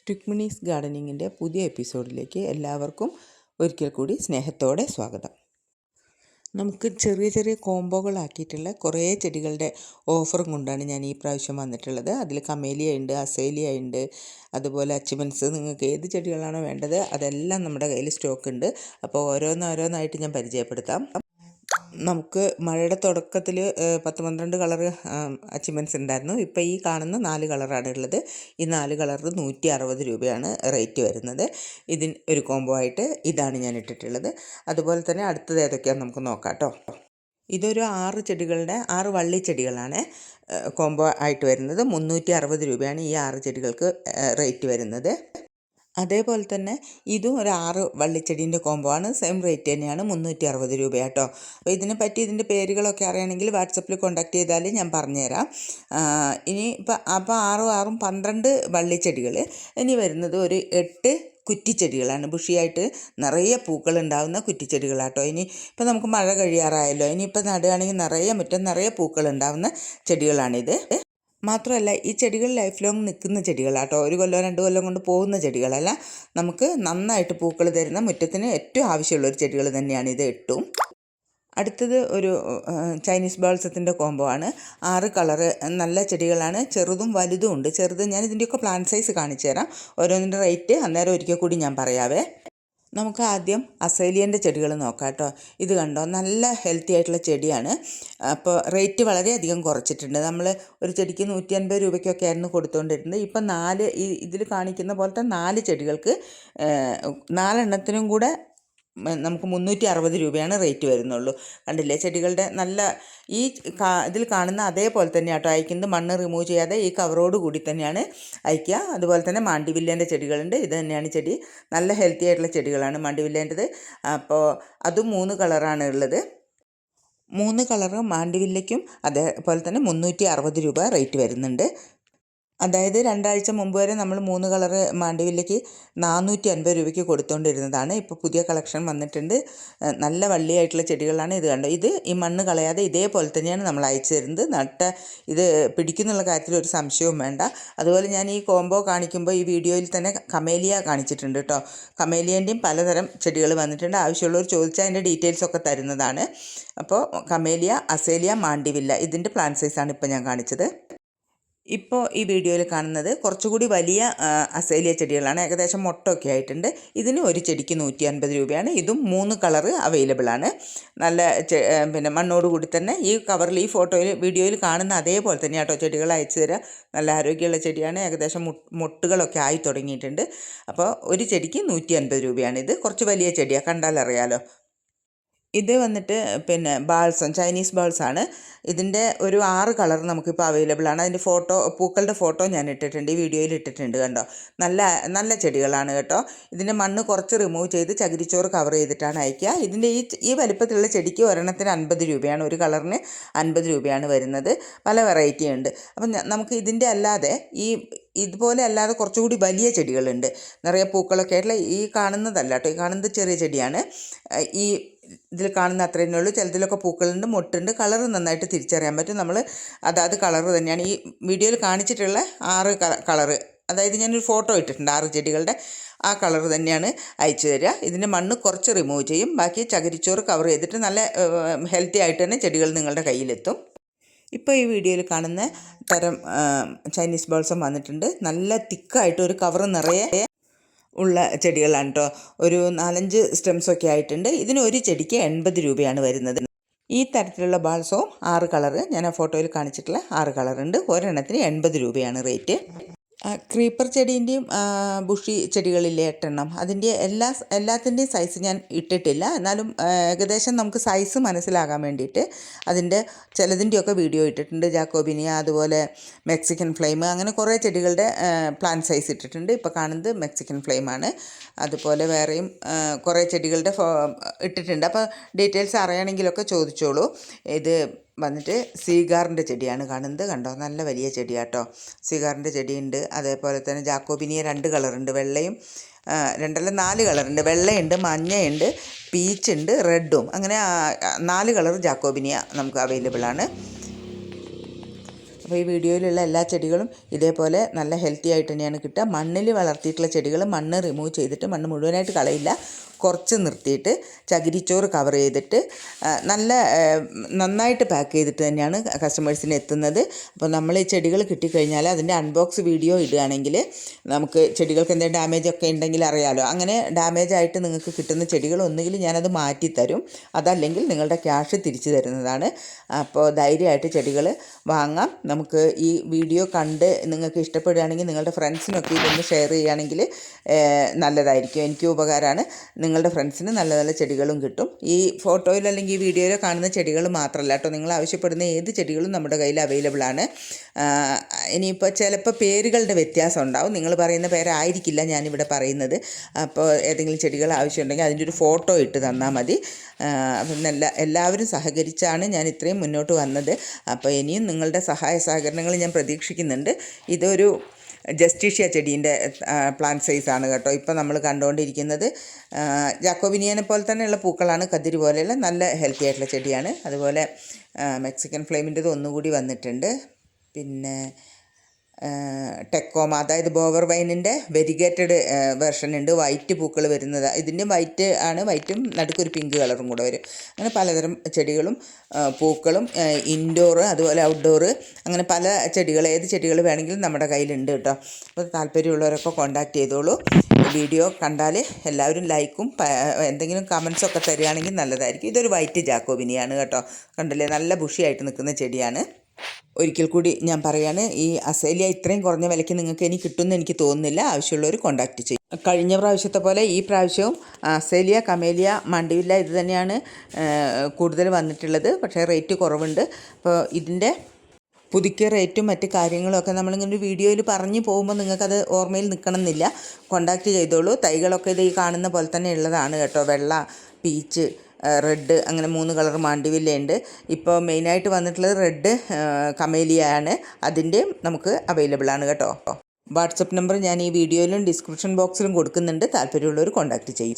രുക്മിണീസ് ഗാർഡനിങ്ങിൻ്റെ പുതിയ എപ്പിസോഡിലേക്ക് എല്ലാവർക്കും ഒരിക്കൽ കൂടി സ്നേഹത്തോടെ സ്വാഗതം. നമുക്ക് ചെറിയ ചെറിയ കോംബോകളാക്കിയിട്ടുള്ള കുറേ ചെടികളുടെ ഓഫറും കൊണ്ടാണ് ഞാൻ ഈ പ്രാവശ്യം വന്നിട്ടുള്ളത്. അതിൽ കമേലിയ ഉണ്ട്, അസേലിയ ഉണ്ട്, അതുപോലെ അച്ചിമൻസ്. നിങ്ങൾക്ക് ഏത് ചെടികളാണോ വേണ്ടത് അതെല്ലാം നമ്മുടെ കയ്യിൽ സ്റ്റോക്ക് ഉണ്ട്. അപ്പോൾ ഓരോന്നായിട്ട് ഞാൻ പരിചയപ്പെടുത്താം. നമുക്ക് മഴയുടെ തുടക്കത്തിൽ 10-12 കളറ് അച്ചിമൻസ് ഉണ്ടായിരുന്നു. ഇപ്പോൾ ഈ കാണുന്ന 4 കളറാണ് ഉള്ളത്. ഈ 4 കളറിന് 160 രൂപയാണ് റേറ്റ് വരുന്നത്. ഇതിന് ഒരു കോംബോ ആയിട്ട് ഇതാണ് ഞാൻ ഇട്ടിട്ടുള്ളത്. അതുപോലെ തന്നെ അടുത്തത് ഏതൊക്കെയാണെന്ന് നമുക്ക് നോക്കാം കേട്ടോ. ഇതൊരു 6 വള്ളി ചെടികളാണ് കോംബോ ആയിട്ട് വരുന്നത്. 360 രൂപയാണ് ഈ 6 ചെടികൾക്ക് റേറ്റ് വരുന്നത്. അതേപോലെ തന്നെ ഇതും ഒരു 6 വള്ളിച്ചെടീൻ്റെ കോംബോ ആണ്. സെയിം റേറ്റ് തന്നെയാണ്, 360 രൂപ കേട്ടോ. അപ്പോൾ ഇതിനെ പറ്റി ഇതിൻ്റെ പേരുകളൊക്കെ അറിയണമെങ്കിൽ വാട്സപ്പിൽ കോൺടാക്ട് ചെയ്താൽ ഞാൻ പറഞ്ഞുതരാം. ഇനി അപ്പോൾ 6 12 വള്ളിച്ചെടികൾ. ഇനി വരുന്നത് ഒരു 8 കുറ്റിച്ചെടികളാണ്. ബുഷിയായിട്ട് നിറയെ പൂക്കൾ ഉണ്ടാകുന്ന കുറ്റിച്ചെടികളാട്ടോ. ഇപ്പോൾ നമുക്ക് മഴ കഴിയാറായല്ലോ. ഇനിയിപ്പോൾ നടുകയാണെങ്കിൽ മുറ്റം നിറയെ പൂക്കൾ ഉണ്ടാകുന്ന ചെടികളാണിത്. മാത്രമല്ല ഈ ചെടികൾ ലൈഫ് ലോങ് നിൽക്കുന്ന ചെടികളാട്ടോ. 1 കൊല്ലം 2 കൊല്ലം കൊണ്ട് പോകുന്ന ചെടികളല്ല. നമുക്ക് നന്നായിട്ട് പൂക്കൾ തരുന്ന മുറ്റത്തിന് ഏറ്റവും ആവശ്യമുള്ളൊരു ചെടികൾ തന്നെയാണ് ഇത് 8ഉം. അടുത്തത് ഒരു ചൈനീസ് ബോൾസത്തിൻ്റെ കോംബോ ആണ്. 6 കളറ് നല്ല ചെടികളാണ്. ചെറുതും വലുതും ഉണ്ട്. ചെറുത് ഞാൻ ഇതിൻ്റെയൊക്കെ പ്ലാന്റ് സൈസ് കാണിച്ചു തരാം. ഓരോന്നിൻ്റെ റേറ്റ് അന്നേരം ഒരിക്കൽ കൂടി ഞാൻ പറയാവേ. നമുക്ക് ആദ്യം അസേലിയൻ്റെ ചെടികൾ നോക്കാം കേട്ടോ. ഇത് കണ്ടോ, നല്ല ഹെൽത്തി ആയിട്ടുള്ള ചെടിയാണ്. അപ്പോൾ റേറ്റ് വളരെയധികം കുറച്ചിട്ടുണ്ട്. നമ്മൾ ഒരു ചെടിക്ക് 150 രൂപയ്ക്കൊക്കെ ആയിരുന്നു കൊടുത്തുകൊണ്ടിരുന്നത്. ഇപ്പം ഇതിൽ കാണിക്കുന്ന പോലത്തെ 4 ചെടികൾക്ക് 4 എണ്ണത്തിനും കൂടെ നമുക്ക് 360 രൂപയാണ് റേറ്റ് വരുന്നുള്ളൂ. കണ്ടില്ലേ, ചെടികളുടെ നല്ല ഇതിൽ കാണുന്ന അതേപോലെ തന്നെ കേട്ടോ അയക്കുന്നത്. മണ്ണ് റിമൂവ് ചെയ്യാതെ ഈ കവറോട് കൂടി തന്നെയാണ് അയക്കുക. അതുപോലെ തന്നെ മാണ്ടിവില്ലേൻ്റെ ചെടികളുണ്ട്. ഇത് തന്നെയാണ് ചെടി. നല്ല ഹെൽത്തി ആയിട്ടുള്ള ചെടികളാണ് മാണ്ടിവില്ലേൻ്റെത്. അപ്പോൾ അതും 3 കളറാണ് ഉള്ളത്. 3 കളറ് മാണ്ടിവില്ലയ്ക്കും അതേപോലെ തന്നെ 360 രൂപ റേറ്റ് വരുന്നുണ്ട്. അതായത് 2 ആഴ്ച മുമ്പ് വരെ നമ്മൾ 3 കളറ് മാണ്ടിവില്ലയ്ക്ക് 450 രൂപയ്ക്ക് കൊടുത്തുകൊണ്ടിരുന്നതാണ്. ഇപ്പോൾ പുതിയ കളക്ഷൻ വന്നിട്ടുണ്ട്. നല്ല വള്ളിയായിട്ടുള്ള ചെടികളാണ്. ഇത് കണ്ടോ, ഇത് ഈ മണ്ണ് കളയാതെ ഇതേപോലെ തന്നെയാണ് നമ്മൾ അയച്ചു തരുന്നത്. ഇത് പിടിക്കുന്നുള്ള കാര്യത്തിൽ ഒരു സംശയവും വേണ്ട. അതുപോലെ ഞാൻ ഈ കോംബോ കാണിക്കുമ്പോൾ ഈ വീഡിയോയിൽ തന്നെ കമേലിയ കാണിച്ചിട്ടുണ്ട് കേട്ടോ. കമേലിയൻ്റെയും പലതരം ചെടികൾ വന്നിട്ടുണ്ട്. ആവശ്യമുള്ളവർ ചോദിച്ചാൽ അതിൻ്റെ ഡീറ്റെയിൽസൊക്കെ തരുന്നതാണ്. അപ്പോൾ കമേലിയ, അസേലിയ, മാണ്ടിവില്ല ഇതിൻ്റെ പ്ലാന്റ് സൈസാണ് ഇപ്പോൾ ഞാൻ കാണിച്ചത്. ഇപ്പോൾ ഈ വീഡിയോയിൽ കാണുന്നത് കുറച്ചുകൂടി വലിയ അസേലിയ ചെടികളാണ്. ഏകദേശം മൊട്ടൊക്കെ ആയിട്ടുണ്ട്. ഇതിന് ഒരു ചെടിക്ക് 150 രൂപയാണ്. ഇതും 3 കളറ് അവൈലബിൾ ആണ്. നല്ല മണ്ണോട് കൂടി തന്നെ ഈ കവറിൽ ഈ വീഡിയോയിൽ കാണുന്ന അതേപോലെ തന്നെ കേട്ടോ ചെടികൾ അയച്ചു തരാം. നല്ല ആരോഗ്യമുള്ള ചെടിയാണ്. ഏകദേശം മൊട്ടുകളൊക്കെ ആയി തുടങ്ങിയിട്ടുണ്ട്. അപ്പോൾ ഒരു ചെടിക്ക് 150 രൂപയാണ്. ഇത് കുറച്ച് വലിയ ചെടിയാണ്, കണ്ടാലറിയാലോ. ഇത് വന്നിട്ട് ബാൾസം, ചൈനീസ് ബാൾസാണ്. ഇതിൻ്റെ ഒരു 6 കളർ നമുക്കിപ്പോൾ അവൈലബിൾ ആണ്. അതിൻ്റെ പൂക്കളുടെ ഫോട്ടോ ഞാൻ ഇട്ടിട്ടുണ്ട്, ഈ വീഡിയോയിൽ ഇട്ടിട്ടുണ്ട്. കണ്ടോ, നല്ല ചെടികളാണ് കേട്ടോ. ഇതിൻ്റെ മണ്ണ് കുറച്ച് റിമൂവ് ചെയ്ത് ചകിരിച്ചോറ് കവർ ചെയ്തിട്ടാണ് അയക്കുക. ഇതിൻ്റെ ഈ വലിപ്പത്തിലുള്ള ചെടിക്ക് ഒരെണ്ണത്തിന് 50 രൂപയാണ്. ഒരു കളറിന് 50 രൂപയാണ് വരുന്നത്. പല വെറൈറ്റി ഉണ്ട്. അപ്പം നമുക്ക് ഇതിൻ്റെ അല്ലാതെ ഇതുപോലെ അല്ലാതെ കുറച്ചുകൂടി വലിയ ചെടികളുണ്ട്. നിറയെ പൂക്കളൊക്കെ ആയിട്ടുള്ള ഈ കാണുന്നതല്ല കേട്ടോ. ഈ കാണുന്നത് ചെറിയ ചെടിയാണ്. ഇതിൽ കാണുന്ന അത്രയേ ഉള്ളൂ. ചിലതിലൊക്കെ പൂക്കളുണ്ട്, മൊട്ടുണ്ട്. കളർ നന്നായിട്ട് തിരിച്ചറിയാൻ പറ്റും. നമ്മൾ അതാത് കളർ തന്നെയാണ് ഈ വീഡിയോയിൽ കാണിച്ചിട്ടുള്ള 6 കളറ്. അതായത് ഞാനൊരു ഫോട്ടോ ഇട്ടിട്ടുണ്ട് 6 ചെടികളുടെ. ആ കളർ തന്നെയാണ് അയച്ചു തരിക. ഇതിൻ്റെ മണ്ണ് കുറച്ച് റിമൂവ് ചെയ്യും. ബാക്കി ചകിരിച്ചോറ് കവർ ചെയ്തിട്ട് നല്ല ഹെൽത്തി ആയിട്ട് തന്നെ ചെടികൾ നിങ്ങളുടെ കയ്യിലെത്തും. ഇപ്പോൾ ഈ വീഡിയോയിൽ കാണുന്ന തരം ചൈനീസ് ബോൾസം വന്നിട്ടുണ്ട്. നല്ല തിക്കായിട്ട് ഒരു കവർ നിറയെ ഉള്ള ചെടികളാണ് കേട്ടോ. ഒരു 4-5 സ്റ്റെംസൊക്കെ ആയിട്ടുണ്ട്. ഇതിന് ഒരു ചെടിക്ക് 80 രൂപയാണ് വരുന്നത്. ഈ തരത്തിലുള്ള ബാൾസവും 6 കളറ് ഞാൻ ആ ഫോട്ടോയിൽ കാണിച്ചിട്ടുള്ള 6 കളറുണ്ട്. ഒരെണ്ണത്തിന് 80 രൂപയാണ് റേറ്റ്. ക്രീപ്പർ ചെടീൻ്റെയും ബുഷി ചെടികളിലെ 8 എണ്ണം, അതിൻ്റെ എല്ലാത്തിൻ്റെയും സൈസ് ഞാൻ ഇട്ടിട്ടില്ല. എന്നാലും ഏകദേശം നമുക്ക് സൈസ് മനസ്സിലാകാൻ വേണ്ടിയിട്ട് അതിൻ്റെ ചിലതിൻ്റെയൊക്കെ വീഡിയോ ഇട്ടിട്ടുണ്ട്. ജാക്കോബിനിയ, അതുപോലെ മെക്സിക്കൻ ഫ്ലെയിം, അങ്ങനെ കുറേ ചെടികളുടെ പ്ലാന്റ് സൈസ് ഇട്ടിട്ടുണ്ട്. ഇപ്പോൾ കാണുന്നത് മെക്സിക്കൻ ഫ്ലെയിമാണ്. അതുപോലെ വേറെയും കുറേ ചെടികളുടെ ഇട്ടിട്ടുണ്ട്. അപ്പോൾ ഡീറ്റെയിൽസ് അറിയണമെങ്കിലൊക്കെ ചോദിച്ചോളൂ. ഇത് വന്നിട്ട് സീഗാറിൻ്റെ ചെടിയാണ് കാണുന്നത്. കണ്ടോ, നല്ല വലിയ ചെടിയാട്ടോ. സീഗാറിൻ്റെ ചെടിയുണ്ട്. അതേപോലെ തന്നെ ജാക്കോബിനിയ 2 കളറുണ്ട്. വെള്ളയും 4 കളറുണ്ട്. വെള്ളയുണ്ട്, മഞ്ഞയുണ്ട്, പീച്ചുണ്ട്, റെഡും. അങ്ങനെ 4 കളർ ജാക്കോബിനിയ നമുക്ക് അവൈലബിൾ ആണ്. അപ്പോൾ ഈ വീഡിയോയിലുള്ള എല്ലാ ചെടികളും ഇതേപോലെ നല്ല ഹെൽത്തി ആയിട്ട് തന്നെയാണ് കിട്ടുക. മണ്ണിൽ വളർത്തിയിട്ടുള്ള ചെടികൾ മണ്ണ് റിമൂവ് ചെയ്തിട്ട്, മണ്ണ് മുഴുവനായിട്ട് കളയില്ല, കുറച്ച് നിർത്തിയിട്ട് ചകിരിച്ചോറ് കവർ ചെയ്തിട്ട് നന്നായിട്ട് പാക്ക് ചെയ്തിട്ട് തന്നെയാണ് കസ്റ്റമേഴ്സിന് എത്തുന്നത്. അപ്പോൾ നമ്മൾ ഈ ചെടികൾ കിട്ടിക്കഴിഞ്ഞാൽ അതിൻ്റെ അൺബോക്സ് വീഡിയോ ഇടുകയാണെങ്കിൽ നമുക്ക് ചെടികൾക്ക് എന്തെങ്കിലും ഡാമേജ് ഒക്കെ ഉണ്ടെങ്കിൽ അറിയാമല്ലോ. അങ്ങനെ ഡാമേജ് ആയിട്ട് നിങ്ങൾക്ക് കിട്ടുന്ന ചെടികൾ ഒന്നുകിൽ ഞാനത് മാറ്റിത്തരും, അതല്ലെങ്കിൽ നിങ്ങളുടെ ക്യാഷ് തിരിച്ചു തരുന്നതാണ്. അപ്പോൾ ധൈര്യമായിട്ട് ചെടികൾ വാങ്ങാം. നമുക്ക് ഈ വീഡിയോ കണ്ട് നിങ്ങൾക്ക് ഇഷ്ടപ്പെടുകയാണെങ്കിൽ നിങ്ങളുടെ ഫ്രണ്ട്സിനൊക്കെ ഇതൊന്ന് ഷെയർ ചെയ്യുകയാണെങ്കിൽ നല്ലതായിരിക്കും. എനിക്കും ഉപകാരമാണ്. നിങ്ങളുടെ ഫ്രണ്ട്സിന് നല്ല നല്ല ചെടികളും കിട്ടും. ഈ ഫോട്ടോയിൽ അല്ലെങ്കിൽ ഈ വീഡിയോയിൽ കാണുന്ന ചെടികൾ മാത്രമല്ല കേട്ടോ, നിങ്ങൾ ആവശ്യപ്പെടുന്ന ഏത് ചെടികളും നമ്മുടെ കയ്യിൽ അവൈലബിൾ ആണ്. ഇനിയിപ്പോൾ ചിലപ്പോൾ പേരുകളുടെ വ്യത്യാസം ഉണ്ടാവും. നിങ്ങൾ പറയുന്ന പേരായിരിക്കില്ല ഞാനിവിടെ പറയുന്നത്. അപ്പോൾ ഏതെങ്കിലും ചെടികൾ ആവശ്യമുണ്ടെങ്കിൽ അതിൻ്റെ ഒരു ഫോട്ടോ ഇട്ട് തന്നാൽ മതി. അപ്പം എല്ലാവരും സഹകരിച്ചാണ് ഞാൻ ഇത്രയും മുന്നോട്ട് വന്നത്. അപ്പോൾ ഇനിയും നിങ്ങളുടെ സഹായ സഹകരണങ്ങൾ ഞാൻ പ്രതീക്ഷിക്കുന്നുണ്ട്. ഇതൊരു ജസ്റ്റീഷ്യ ചെടീൻ്റെ പ്ലാന്റ് സൈസാണ് കേട്ടോ ഇപ്പോൾ നമ്മൾ കണ്ടുകൊണ്ടിരിക്കുന്നത്. ജാക്കോബിനിയനെ പോലെ തന്നെയുള്ള പൂക്കളാണ്, കതിര് പോലെയുള്ള നല്ല ഹെൽത്തി ആയിട്ടുള്ള ചെടിയാണ്. അതുപോലെ മെക്സിക്കൻ ഫ്ലെയിമിൻ്റെത് ഒന്നുകൂടി വന്നിട്ടുണ്ട്. പിന്നെ ടെക്കോമ, അതായത് ബോവർ വൈനിൻ്റെ വെരിഗേറ്റഡ് വെർഷൻ ഉണ്ട്, വൈറ്റ് പൂക്കൾ വരുന്നത്. ഇതിൻ്റെ വൈറ്റ് ആണ്, വൈറ്റും നടുക്കൊരു പിങ്ക് കളറും കൂടെ വരും. അങ്ങനെ പലതരം ചെടികളും പൂക്കളും ഇൻഡോർ അതുപോലെ ഔട്ട്ഡോർ അങ്ങനെ പല ചെടികൾ, ഏത് ചെടികൾ വേണമെങ്കിലും നമ്മുടെ കയ്യിലുണ്ട് കേട്ടോ. അപ്പോൾ താല്പര്യമുള്ളവരൊക്കെ കോൺടാക്റ്റ് ചെയ്തോളൂ. വീഡിയോ കണ്ടാൽ എല്ലാവരും ലൈക്കും എന്തെങ്കിലും കമൻസൊക്കെ തരികയാണെങ്കിൽ നല്ലതായിരിക്കും. ഇതൊരു വൈറ്റ് ജാക്കോബിനിയാണ് കേട്ടോ, കണ്ടില്ലേ, നല്ല ബുഷിയായിട്ട് നിൽക്കുന്ന ചെടിയാണ്. ഒരിക്കൽ കൂടി ഞാൻ പറയാണ്, ഈ അസേലിയ ഇത്രയും കുറഞ്ഞ വിലയ്ക്ക് നിങ്ങൾക്ക് ഇനി കിട്ടുമെന്ന് എനിക്ക് തോന്നുന്നില്ല. ആവശ്യമുള്ളവർ കോൺടാക്റ്റ് ചെയ്യും. കഴിഞ്ഞ പ്രാവശ്യത്തെ പോലെ ഈ പ്രാവശ്യവും അസേലിയ, കമേലിയ, മണ്ടിവില്ല ഇത് തന്നെയാണ് കൂടുതൽ വന്നിട്ടുള്ളത്. പക്ഷേ റേറ്റ് കുറവുണ്ട്. അപ്പോൾ ഇതിൻ്റെ പുതുക്കിയ റേറ്റും മറ്റ് കാര്യങ്ങളൊക്കെ നമ്മളിങ്ങനെ വീഡിയോയിൽ പറഞ്ഞു പോകുമ്പോൾ നിങ്ങൾക്കത് ഓർമ്മയിൽ നിൽക്കണമെന്നില്ല. കോൺടാക്റ്റ് ചെയ്തോളൂ. തൈകളൊക്കെ ഇത് ഈ കാണുന്ന പോലെ തന്നെ ഉള്ളതാണ് കേട്ടോ. വെള്ള, പീച്ച്, റെഡ് അങ്ങനെ 3 കളർ മാണ്ടിവില്ലയുണ്ട്. ഇപ്പോൾ മെയിനായിട്ട് വന്നിട്ടുള്ളത് റെഡ് കമേലിയ ആണ്. അതിൻ്റെയും നമുക്ക് അവൈലബിൾ ആണ് കേട്ടോ. വാട്സപ്പ് നമ്പർ ഞാൻ ഈ വീഡിയോയിലും ഡിസ്ക്രിപ്ഷൻ ബോക്സിലും കൊടുക്കുന്നുണ്ട്. താല്പര്യമുള്ളവർ കോൺടാക്റ്റ് ചെയ്യും.